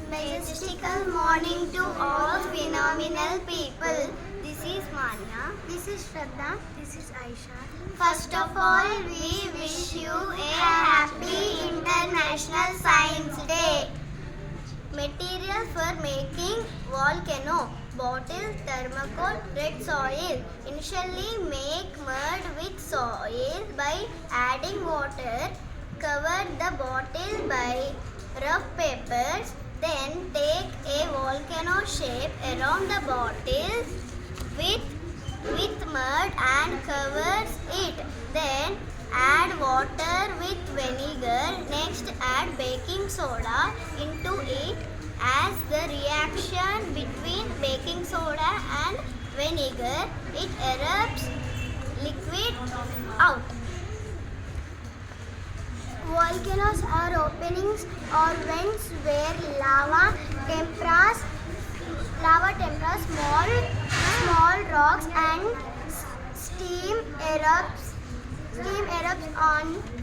Majestical morning to all phenomenal people. This is Manya. This is Shraddha. This is Aisha. First of all, we wish you a happy International Science Day. Material for making volcano: bottle, thermocol, red soil. Initially make mud with soil by adding water. Cover the bottle by rough papers. Then take a volcano shape around the bottle with mud and covers it. Then add water with vinegar. Next add baking soda into it. As the reaction between baking soda and vinegar, it erupts liquid out. Volcanoes are openings or vents where lava tempers small rocks and steam erupts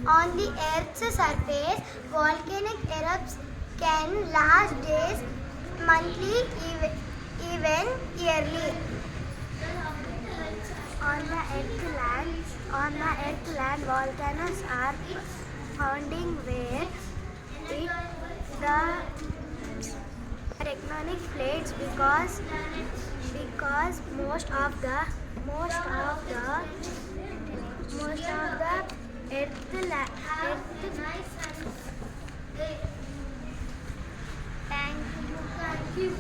on the Earth's surface. Volcanic erupts can last days, monthly, even yearly. On the Earth land, volcanoes are founding where the tectonic plates because most of the earth thank you